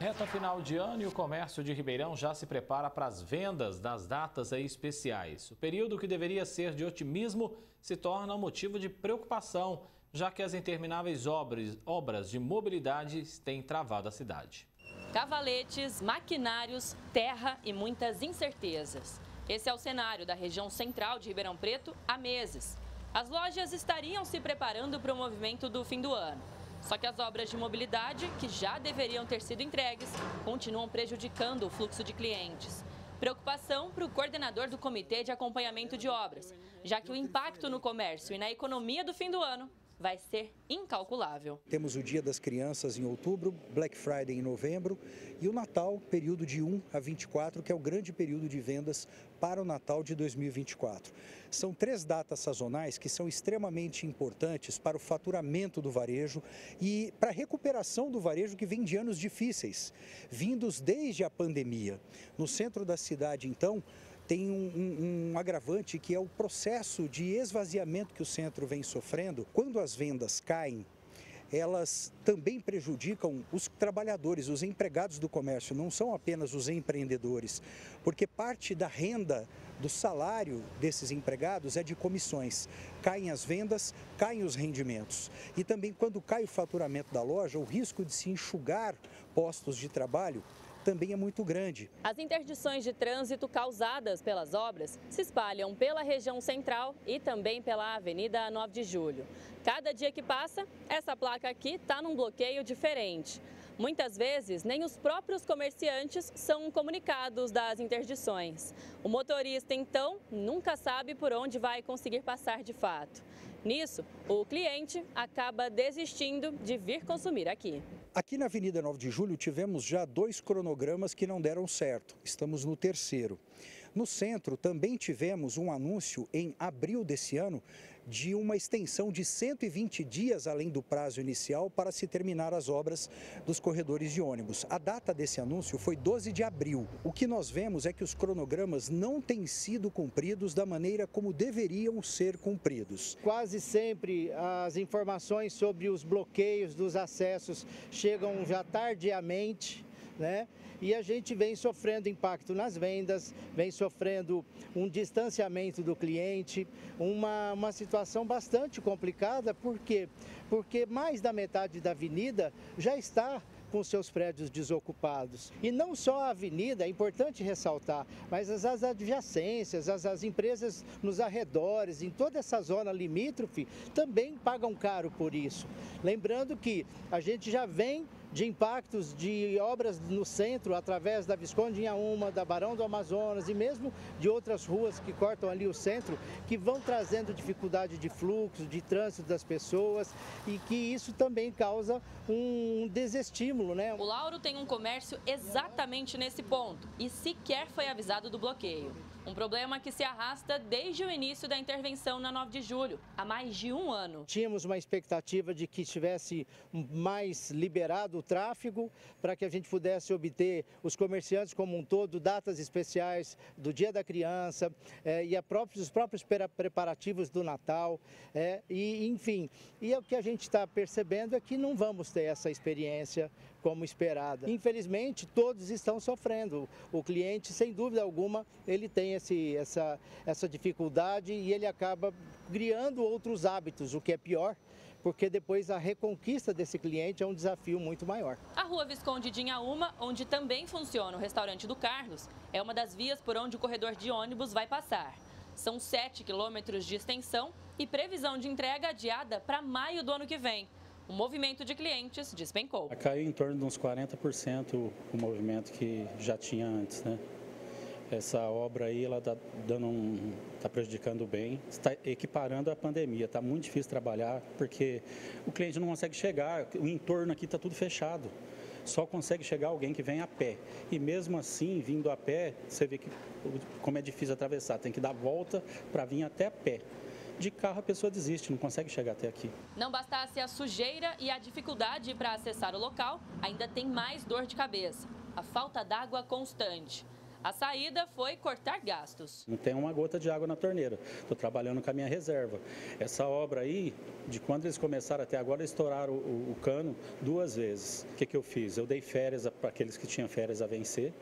Reta final de ano e o comércio de Ribeirão já se prepara para as vendas das datas especiais. O período que deveria ser de otimismo se torna um motivo de preocupação, já que as intermináveis obras de mobilidade têm travado a cidade. Cavaletes, maquinários, terra e muitas incertezas. Esse é o cenário da região central de Ribeirão Preto há meses. As lojas estariam se preparando para o movimento do fim do ano. Só que as obras de mobilidade, que já deveriam ter sido entregues, continuam prejudicando o fluxo de clientes. Preocupação para o coordenador do Comitê de Acompanhamento de Obras, já que o impacto no comércio e na economia do fim do ano vai ser incalculável. Temos o Dia das Crianças em outubro, Black Friday em novembro e o Natal, período de 1 a 24, que é o grande período de vendas para o Natal de 2024. São 3 datas sazonais que são extremamente importantes para o faturamento do varejo e para a recuperação do varejo que vem de anos difíceis, vindos desde a pandemia. No centro da cidade, então, tem um agravante que é o processo de esvaziamento que o centro vem sofrendo. Quando as vendas caem, elas também prejudicam os trabalhadores, os empregados do comércio, não são apenas os empreendedores, porque parte da renda, do salário desses empregados é de comissões. Caem as vendas, caem os rendimentos. E também quando cai o faturamento da loja, o risco de se enxugar postos de trabalho também é muito grande. As interdições de trânsito causadas pelas obras se espalham pela região central e também pela Avenida 9 de Julho. Cada dia que passa, essa placa aqui está num bloqueio diferente. Muitas vezes, nem os próprios comerciantes são comunicados das interdições. O motorista, então, nunca sabe por onde vai conseguir passar de fato. Nisso, o cliente acaba desistindo de vir consumir aqui. Aqui na Avenida 9 de Julho tivemos já 2 cronogramas que não deram certo. Estamos no 3º. No centro também tivemos um anúncio em abril desse ano de uma extensão de 120 dias além do prazo inicial para se terminar as obras dos corredores de ônibus. A data desse anúncio foi 12 de abril. O que nós vemos é que os cronogramas não têm sido cumpridos da maneira como deveriam ser cumpridos. Quase sempre as informações sobre os bloqueios dos acessos chegam já tardiamente, né? E a gente vem sofrendo impacto nas vendas, vem sofrendo um distanciamento do cliente, uma situação bastante complicada. Por quê? Porque mais da metade da avenida já está com seus prédios desocupados. E não só a avenida, é importante ressaltar, mas as adjacências, as empresas nos arredores, em toda essa zona limítrofe, também pagam caro por isso. Lembrando que a gente já vem de impactos de obras no centro, através da Visconde Inhaúma, da Barão do Amazonas e mesmo de outras ruas que cortam ali o centro, que vão trazendo dificuldade de fluxo, de trânsito das pessoas e que isso também causa um desestímulo, né? O Lauro tem um comércio exatamente nesse ponto e sequer foi avisado do bloqueio. Um problema que se arrasta desde o início da intervenção na 9 de julho, há mais de um ano. Tínhamos uma expectativa de que estivesse mais liberado o tráfego, para que a gente pudesse obter, os comerciantes como um todo, datas especiais do Dia da Criança e os próprios preparativos do Natal. Enfim, e o que a gente está percebendo é que não vamos ter essa experiência como esperada. Infelizmente, todos estão sofrendo. O cliente, sem dúvida alguma, ele tem essa dificuldade e ele acaba criando outros hábitos, o que é pior, porque depois a reconquista desse cliente é um desafio muito maior. A Rua Visconde de Inhaúma, onde também funciona o restaurante do Carlos, é uma das vias por onde o corredor de ônibus vai passar. São 7 quilômetros de extensão e previsão de entrega adiada para maio do ano que vem. O movimento de clientes despencou. Caiu em torno de uns 40% o movimento que já tinha antes, né? Essa obra aí, ela está prejudicando bem, está equiparando a pandemia. Está muito difícil trabalhar porque o cliente não consegue chegar, o entorno aqui está tudo fechado. Só consegue chegar alguém que vem a pé. E mesmo assim, vindo a pé, você vê como é difícil atravessar. Tem que dar volta para vir até a pé. De carro a pessoa desiste, não consegue chegar até aqui. Não bastasse a sujeira e a dificuldade para acessar o local, ainda tem mais dor de cabeça. A falta d'água constante. A saída foi cortar gastos. Não tem uma gota de água na torneira. Estou trabalhando com a minha reserva. Essa obra aí, de quando eles começaram até agora, eles estouraram o cano 2 vezes. O que eu fiz? Eu dei férias para aqueles que tinham férias a vencer,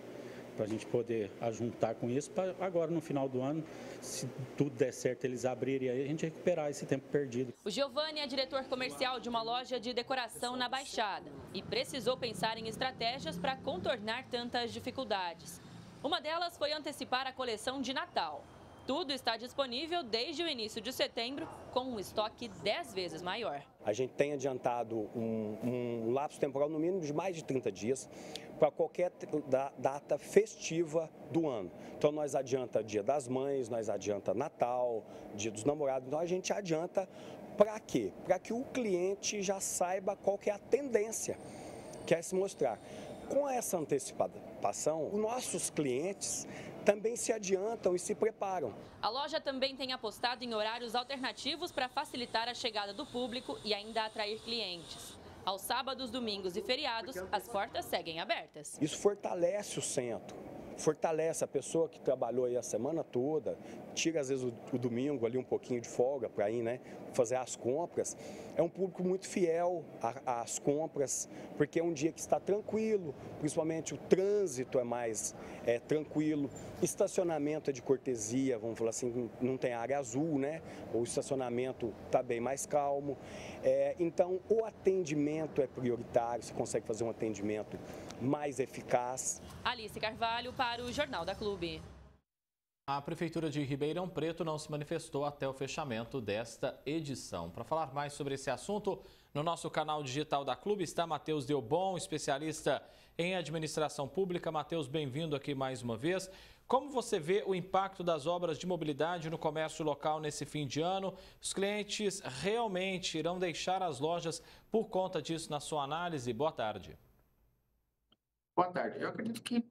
para a gente poder ajuntar com isso, para agora no final do ano, se tudo der certo, eles abrirem aí, a gente recuperar esse tempo perdido. O Giovanni é diretor comercial de uma loja de decoração na Baixada e precisou pensar em estratégias para contornar tantas dificuldades. Uma delas foi antecipar a coleção de Natal. Tudo está disponível desde o início de setembro, com um estoque 10 vezes maior. A gente tem adiantado um lapso temporal no mínimo de mais de 30 dias para qualquer data festiva do ano. Então nós adianta Dia das Mães, nós adianta Natal, Dia dos Namorados, então a gente adianta para quê? Para que o cliente já saiba qual que é a tendência que é se mostrar. Com essa antecipação, os nossos clientes também se adiantam e se preparam. A loja também tem apostado em horários alternativos para facilitar a chegada do público e ainda atrair clientes. Aos sábados, domingos e feriados, as portas seguem abertas. Isso fortalece o centro, fortalece a pessoa que trabalhou aí a semana toda, tira às vezes o domingo ali um pouquinho de folga para ir, né, fazer as compras. É um público muito fiel às compras, porque é um dia que está tranquilo, principalmente o trânsito é mais tranquilo, estacionamento é de cortesia, vamos falar assim, não tem área azul, né? O estacionamento está bem mais calmo. Então, o atendimento é prioritário, você consegue fazer um atendimento mais eficaz. Alice Carvalho para o Jornal da Clube. A Prefeitura de Ribeirão Preto não se manifestou até o fechamento desta edição. Para falar mais sobre esse assunto, no nosso canal digital da Clube está Matheus Delbon, especialista em administração pública. Matheus, bem-vindo aqui mais uma vez. Como você vê o impacto das obras de mobilidade no comércio local nesse fim de ano? Os clientes realmente irão deixar as lojas por conta disso na sua análise? Boa tarde. Boa tarde. Eu acredito que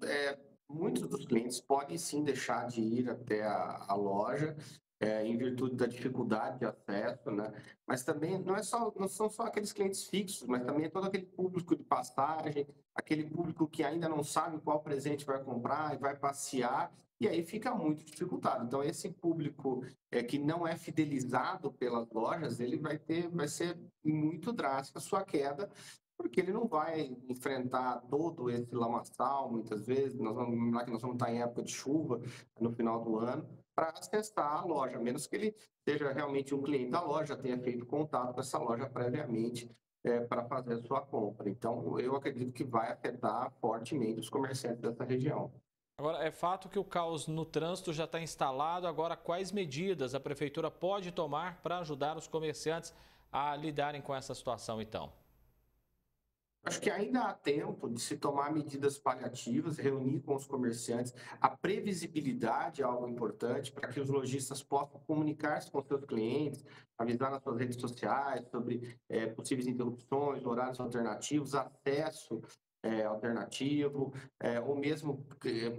muitos dos clientes podem sim deixar de ir até a loja em virtude da dificuldade de acesso, né? Mas também não são só aqueles clientes fixos, mas também todo aquele público de passagem, aquele público que ainda não sabe qual presente vai comprar e vai passear, e aí fica muito dificultado. Então, esse público que não é fidelizado pelas lojas, ele vai ser muito drástica a sua queda, porque ele não vai enfrentar todo esse lamaçal, muitas vezes. Nós vamos lembrar que nós vamos estar em época de chuva no final do ano, para acessar a loja, a menos que ele seja realmente um cliente da loja, tenha feito contato com essa loja previamente para fazer a sua compra. Então, eu acredito que vai afetar fortemente os comerciantes dessa região. Agora, é fato que o caos no trânsito já está instalado. Agora, quais medidas a Prefeitura pode tomar para ajudar os comerciantes a lidarem com essa situação, então? Acho que ainda há tempo de se tomar medidas paliativas, reunir com os comerciantes. A previsibilidade é algo importante para que os lojistas possam comunicar-se com seus clientes, avisar nas suas redes sociais sobre possíveis interrupções, horários alternativos, acesso alternativo, ou mesmo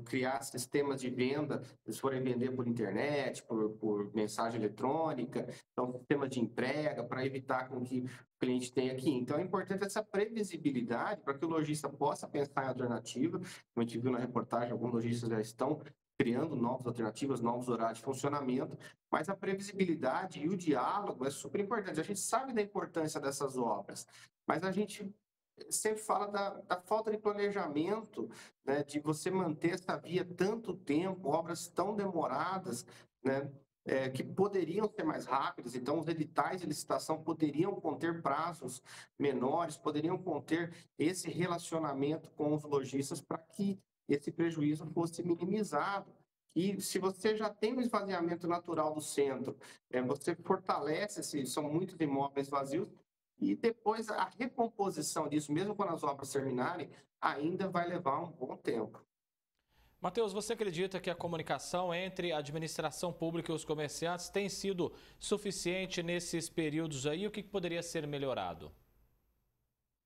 criar sistemas de venda, se forem vender por internet, por mensagem eletrônica, então sistemas de entrega para evitar com que o cliente tenha aqui. Então é importante essa previsibilidade para que o lojista possa pensar em alternativa. Como a gente viu na reportagem, alguns lojistas já estão criando novas alternativas, novos horários de funcionamento, mas a previsibilidade e o diálogo é super importante. A gente sabe da importância dessas obras, mas a gente sempre fala da falta de planejamento, né, de você manter essa via tanto tempo, obras tão demoradas, né, que poderiam ser mais rápidas. Então, os editais de licitação poderiam conter prazos menores, poderiam conter esse relacionamento com os lojistas para que esse prejuízo fosse minimizado. E se você já tem um esvaziamento natural do centro, você fortalece, são muitos imóveis vazios, e depois a recomposição disso, mesmo quando as obras terminarem, ainda vai levar um bom tempo. Matheus, você acredita que a comunicação entre a administração pública e os comerciantes tem sido suficiente nesses períodos aí? O que poderia ser melhorado?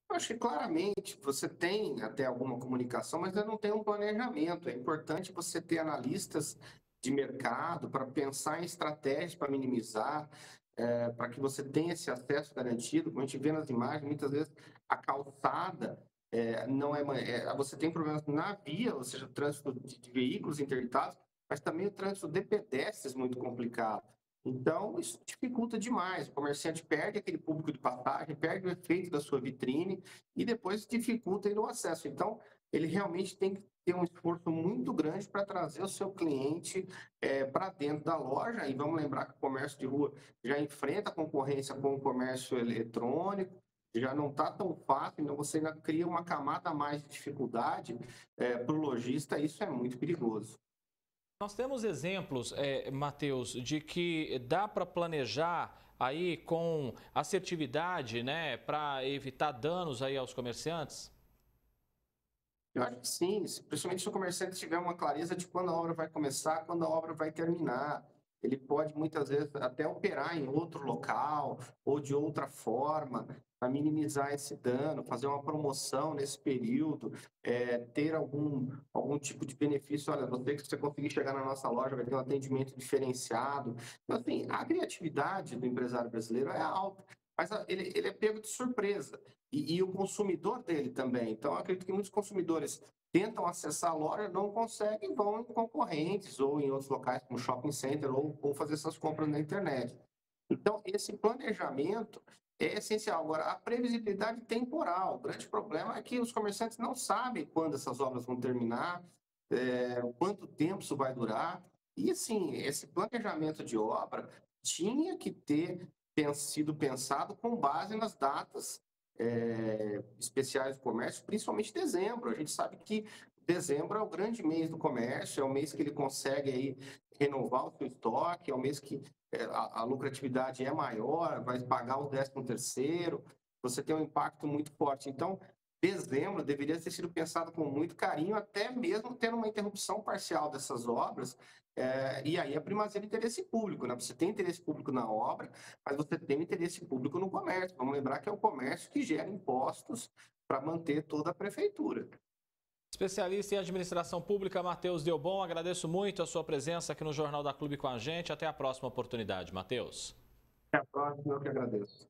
Eu acho que claramente você tem até alguma comunicação, mas ainda não tem um planejamento. É importante você ter analistas de mercado para pensar em estratégias para minimizar, para que você tenha esse acesso garantido. Como a gente vê nas imagens, muitas vezes a calçada você tem problemas na via, ou seja, o trânsito de veículos interditados, mas também o trânsito de pedestres muito complicado. Então, isso dificulta demais. O comerciante perde aquele público de passagem, perde o efeito da sua vitrine e depois dificulta aí no acesso. Então, ele realmente tem que ter um esforço muito grande para trazer o seu cliente para dentro da loja. E vamos lembrar que o comércio de rua já enfrenta concorrência com o comércio eletrônico, já não está tão fácil, então você ainda cria uma camada a mais de dificuldade para o lojista, isso é muito perigoso. Nós temos exemplos, Matheus, de que dá para planejar aí com assertividade, né, para evitar danos aí aos comerciantes? Eu acho que sim, principalmente se o comerciante tiver uma clareza de quando a obra vai começar, quando a obra vai terminar. Ele pode, muitas vezes, até operar em outro local ou de outra forma para minimizar esse dano, fazer uma promoção nesse período, ter algum tipo de benefício. Olha, você conseguir chegar na nossa loja, vai ter um atendimento diferenciado. Então, assim, a criatividade do empresário brasileiro é alta, mas ele é pego de surpresa. E o consumidor dele também. Então, eu acredito que muitos consumidores tentam acessar a loja, não conseguem, vão em concorrentes ou em outros locais, como shopping center, ou fazer essas compras na internet. Então, esse planejamento é essencial. Agora, a previsibilidade temporal. O grande problema é que os comerciantes não sabem quando essas obras vão terminar, quanto tempo isso vai durar. E, assim, esse planejamento de obra tinha que ter sido pensado com base nas datas especiais do comércio, principalmente dezembro. A gente sabe que dezembro é o grande mês do comércio, é o mês que ele consegue aí renovar o seu estoque, é o mês que a lucratividade é maior, vai pagar o 13º, você tem um impacto muito forte. Então, dezembro deveria ter sido pensado com muito carinho, até mesmo tendo uma interrupção parcial dessas obras, e aí a primazia do interesse público, né? Você tem interesse público na obra, mas você tem interesse público no comércio. Vamos lembrar que é o comércio que gera impostos para manter toda a prefeitura. Especialista em administração pública, Matheus Delbon, agradeço muito a sua presença aqui no Jornal da Clube com a gente. Até a próxima oportunidade, Matheus. Até a próxima, eu que agradeço.